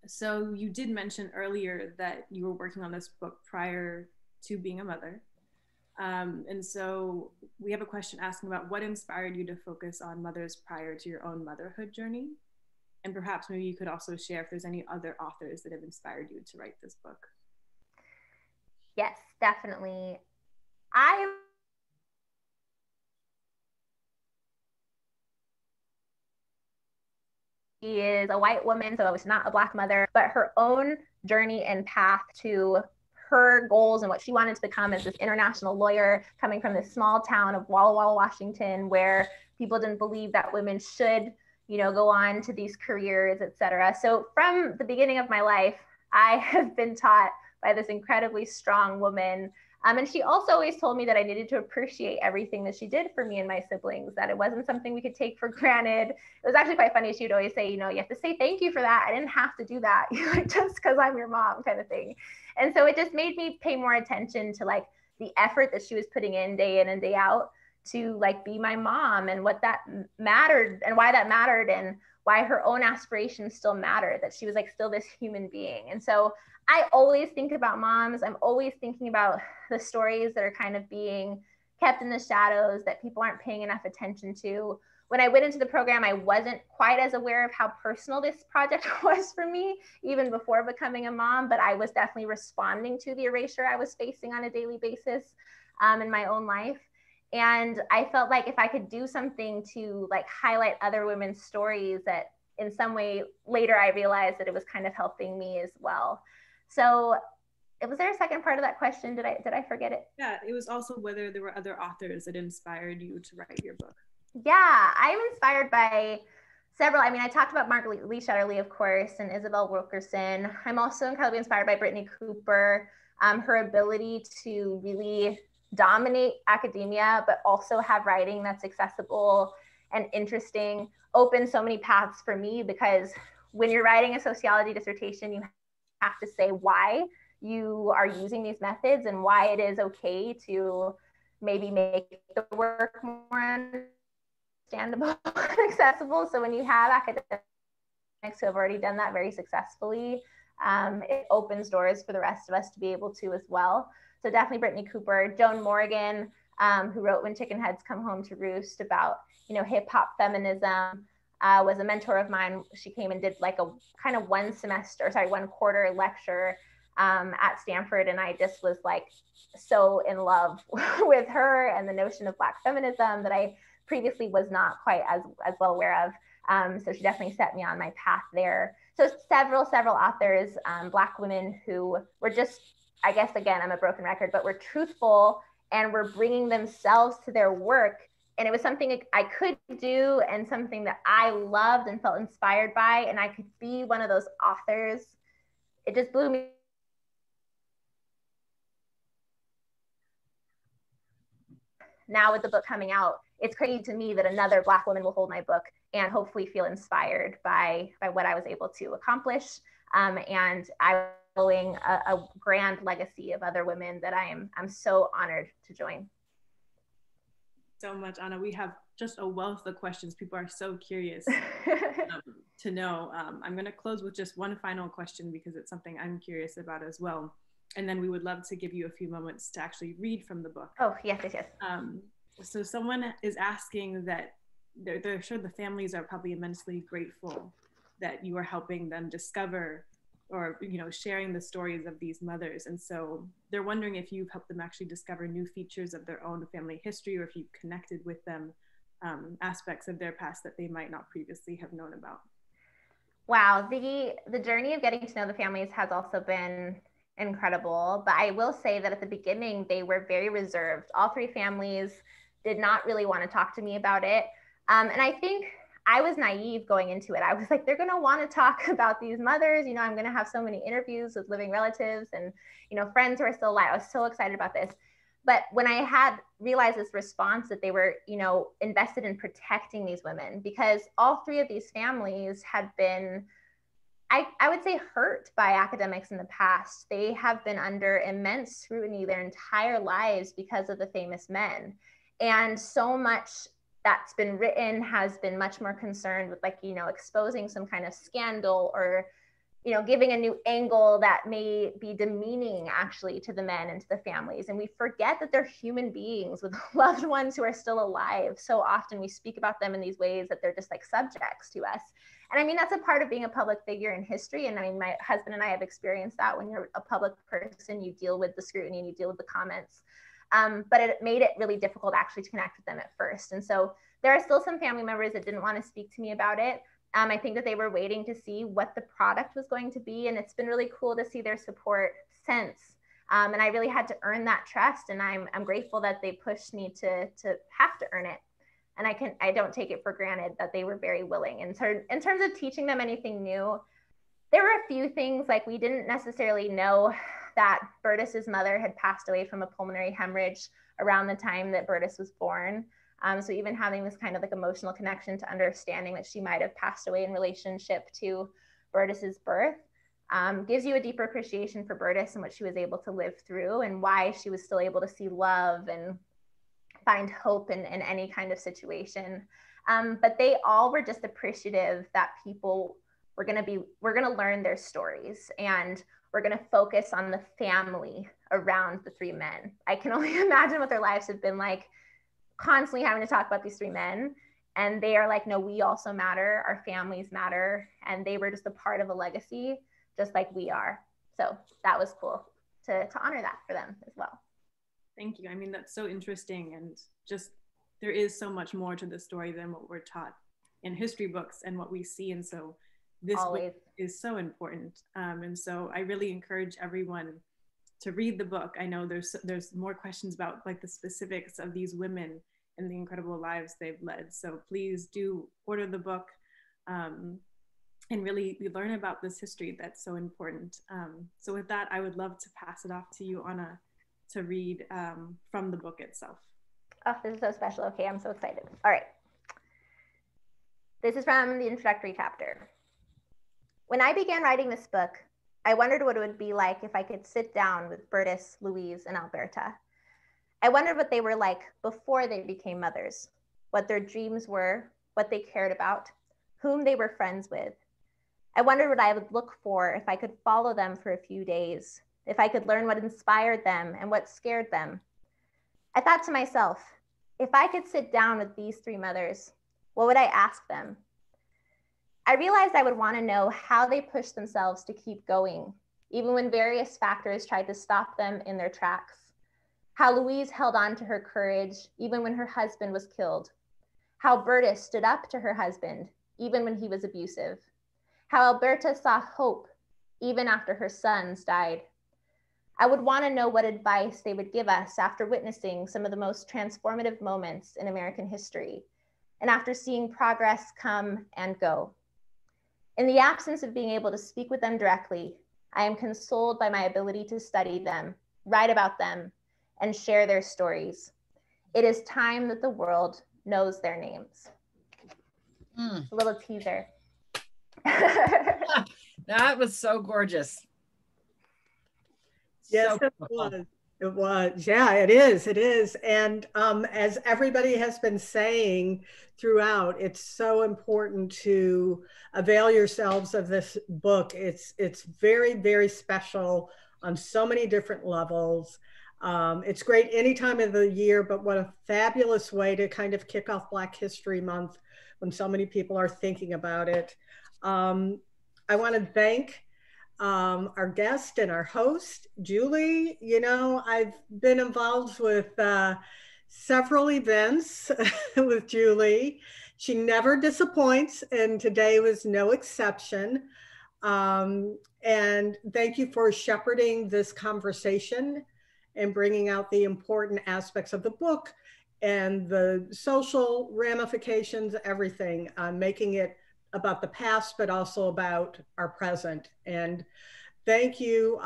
So you did mention earlier that you were working on this book prior to being a mother. And so we have a question asking about what inspired you to focus on mothers prior to your own motherhood journey? And perhaps maybe you could also share if there's any other authors that have inspired you to write this book. Yes, definitely. She is a white woman, so it's not a Black mother, but her own journey and path to her goals and what she wanted to become as this international lawyer, coming from this small town of Walla Walla, Washington, where people didn't believe that women should, you know, go on to these careers, etc. So from the beginning of my life, I have been taught by this incredibly strong woman. And she also always told me that I needed to appreciate everything that she did for me and my siblings, that it wasn't something we could take for granted. It was actually quite funny. She would always say, you know, you have to say thank you for that. I didn't have to do that just because I'm your mom, kind of thing. And so it just made me pay more attention to like the effort that she was putting in and day out to like be my mom, and what that mattered and why that mattered, and why her own aspirations still mattered, that she was like still this human being. And so I always think about moms. I'm always thinking about the stories that are kind of being kept in the shadows, that people aren't paying enough attention to. When I went into the program, I wasn't quite as aware of how personal this project was for me, even before becoming a mom, but I was definitely responding to the erasure I was facing on a daily basis in my own life. And I felt like if I could do something to like highlight other women's stories that in some way later I realized that it was kind of helping me as well. So was there a second part of that question? Did I forget it? Yeah, it was also whether there were other authors that inspired you to write your book. Yeah, I'm inspired by several. I mean, I talked about Margaret Lee Shetterly, of course, and Isabel Wilkerson. I'm also incredibly inspired by Brittany Cooper. Her ability to really dominate academia, but also have writing that's accessible and interesting, opens so many paths for me, because when you're writing a sociology dissertation, you have to say why you are using these methods and why it is okay to maybe make the work more understandable and accessible. So when you have academics who have already done that very successfully, it opens doors for the rest of us to be able to as well. So definitely Brittany Cooper. Joan Morgan, who wrote When Chicken Heads Come Home to Roost about, hip hop feminism, was a mentor of mine. She came and did like a kind of one quarter lecture at Stanford. And I just was like so in love with her and the notion of Black feminism that I previously was not quite as well aware of. So she definitely set me on my path there. So several authors, Black women who were just, I guess, again, I'm a broken record, but were truthful and were bringing themselves to their work. And it was something I could do and something that I loved and felt inspired by. And I could be one of those authors. It just blew me. Now with the book coming out, it's crazy to me that another Black woman will hold my book and hopefully feel inspired by what I was able to accomplish. And I'm following a grand legacy of other women that I'm so honored to join. So much, Anna. We have just a wealth of questions. People are so curious to know. I'm going to close with just one final question because it's something I'm curious about as well. And then we would love to give you a few moments to actually read from the book. Oh, yes. So someone is asking that they're sure the families are probably immensely grateful that you are helping them discover or, sharing the stories of these mothers. And so they're wondering if you've helped them actually discover new features of their own family history, or if you've connected with them aspects of their past that they might not previously have known about. Wow. The journey of getting to know the families has also been incredible. But I will say that at the beginning, they were very reserved. All three families did not really want to talk to me about it. And I think I was naive going into it. I was like, they're going to want to talk about these mothers. I'm going to have so many interviews with living relatives and, friends who are still alive. I was so excited about this. But when I had realized this response that they were, invested in protecting these women, because all three of these families had been, I would say, hurt by academics in the past. They have been under immense scrutiny their entire lives because of the famous men. And so much that's been written has been much more concerned with exposing some kind of scandal or, giving a new angle that may be demeaning actually to the men and to the families. And we forget that they're human beings with loved ones who are still alive. So often we speak about them in these ways that they're just like subjects to us. And I mean, that's a part of being a public figure in history. And I mean, my husband and I have experienced that. When you're a public person, you deal with the scrutiny and you deal with the comments. But it made it really difficult actually to connect with them at first. And so there are still some family members that didn't want to speak to me about it. I think that they were waiting to see what the product was going to be. And it's been really cool to see their support since. And I really had to earn that trust. And I'm grateful that they pushed me to have to earn it. And I don't take it for granted that they were very willing. And so in terms of teaching them anything new, there were a few things, like we didn't necessarily know that Bertus's mother had passed away from a pulmonary hemorrhage around the time that Bertus was born. So even having this kind of like emotional connection to understanding that she might have passed away in relationship to Bertus's birth gives you a deeper appreciation for Bertus and what she was able to live through and why she was still able to see love and find hope in any kind of situation. But they all were just appreciative that people we're going to learn their stories, and we're going to focus on the family around the three men. I can only imagine what their lives have been like, constantly having to talk about these three men. And they are like, no, we also matter. Our families matter. And they were just a part of a legacy, just like we are. So that was cool to honor that for them as well. Thank you. I mean, that's so interesting. And just, there is so much more to the story than what we're taught in history books and what we see. And so this book is so important. And so I really encourage everyone to read the book. I know there's more questions about like the specifics of these women and the incredible lives they've led. So please do order the book and really learn about this history that's so important. So with that, I would love to pass it off to you, Anna, to read from the book itself. Oh, this is so special. Okay, I'm so excited. All right. This is from the introductory chapter. When I began writing this book, I wondered what it would be like if I could sit down with Bertus, Louise, and Alberta. I wondered what they were like before they became mothers, what their dreams were, what they cared about, whom they were friends with. I wondered what I would look for if I could follow them for a few days, if I could learn what inspired them and what scared them. I thought to myself, if I could sit down with these three mothers, what would I ask them? I realized I would want to know how they pushed themselves to keep going, even when various factors tried to stop them in their tracks. How Louise held on to her courage, even when her husband was killed. How Bertus stood up to her husband, even when he was abusive. How Alberta saw hope, even after her sons died. I would want to know what advice they would give us after witnessing some of the most transformative moments in American history, and after seeing progress come and go. In the absence of being able to speak with them directly, I am consoled by my ability to study them, write about them, and share their stories. It is time that the world knows their names. A little teaser. That was so gorgeous. Yes, it was. It was. Yeah, it is. It is. And as everybody has been saying throughout, it's so important to avail yourselves of this book. It's very, very special on so many different levels. It's great any time of the year, but what a fabulous way to kind of kick off Black History Month when so many people are thinking about it. I want to thank our guest and our host, Julie. You know, I've been involved with several events with Julie. She never disappoints, and today was no exception. And thank you for shepherding this conversation and bringing out the important aspects of the book and the social ramifications, everything, making it about the past, but also about our present. And thank you,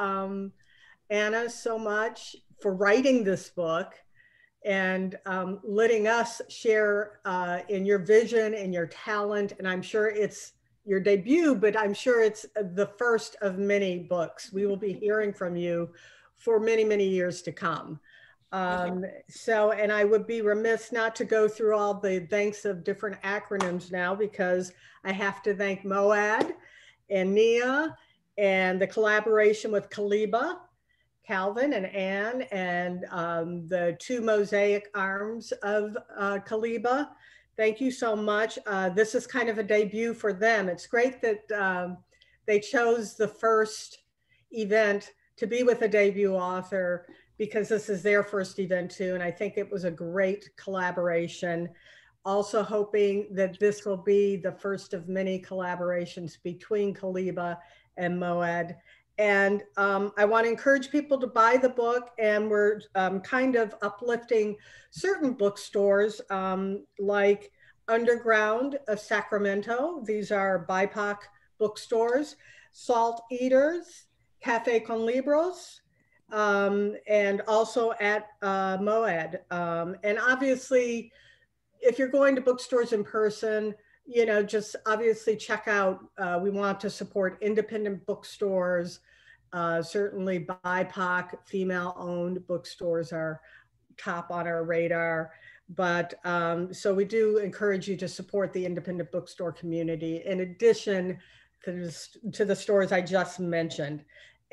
Anna, so much for writing this book and letting us share in your vision and your talent. And I'm sure it's your debut, but I'm sure it's the first of many books. We will be hearing from you for many, many years to come. So, and I would be remiss not to go through all the thanks of different acronyms now, because I have to thank MOAD and NIA and the collaboration with Kaliba, Calvin and Anne, and the two mosaic arms of Kaliba. Thank you so much. This is kind of a debut for them. It's great that they chose the first event to be with a debut author, because this is their first event too. And I think it was a great collaboration. Also hoping that this will be the first of many collaborations between Kaliba and MOAD. And I want to encourage people to buy the book, and we're kind of uplifting certain bookstores like Underground of Sacramento. These are BIPOC bookstores, Salt Eaters, Cafe Con Libros, and also at MOAD. And obviously, if you're going to bookstores in person, you know, just obviously check out, we want to support independent bookstores. Certainly BIPOC, female-owned bookstores are top on our radar. But so we do encourage you to support the independent bookstore community, in addition to the stores I just mentioned.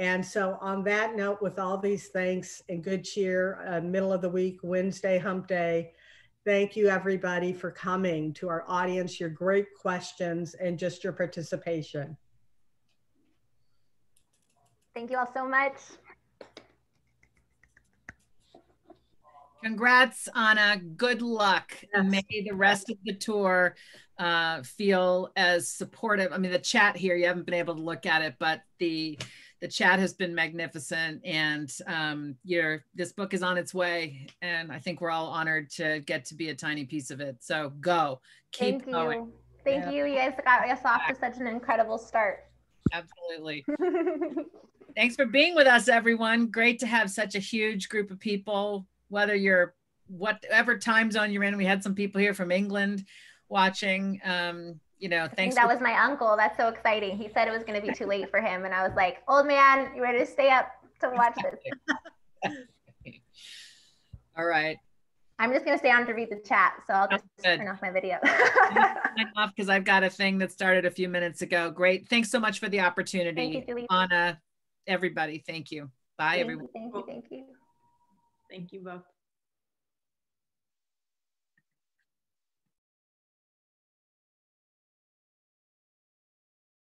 And so on that note, with all these thanks and good cheer, middle of the week, Wednesday, hump day, thank you everybody for coming, to our audience, your great questions, and just your participation. Thank you all so much. Congrats, Anna. Good luck. Yes. May the rest of the tour feel as supportive. I mean, the chat here, you haven't been able to look at it, but the chat has been magnificent, and this book is on its way, and I think we're all honored to get to be a tiny piece of it. So go, keep going. Thank you. You guys got us off to such an incredible start. Absolutely. Thanks for being with us, everyone. Great to have such a huge group of people, whether you're whatever time zone you're in. We had some people here from England watching. You know, thanks. That was my uncle. That's so exciting. He said it was going to be too late for him, and I was like, "Old man, you ready to stay up to watch this?" All right. I'm just going to stay on to read the chat, so I'll just turn off my video. Sign off because I've got a thing that started a few minutes ago. Great. Thanks so much for the opportunity. Thank you, Julie. Anna, everybody. Thank you. Bye, everyone. Thank you. Thank you both.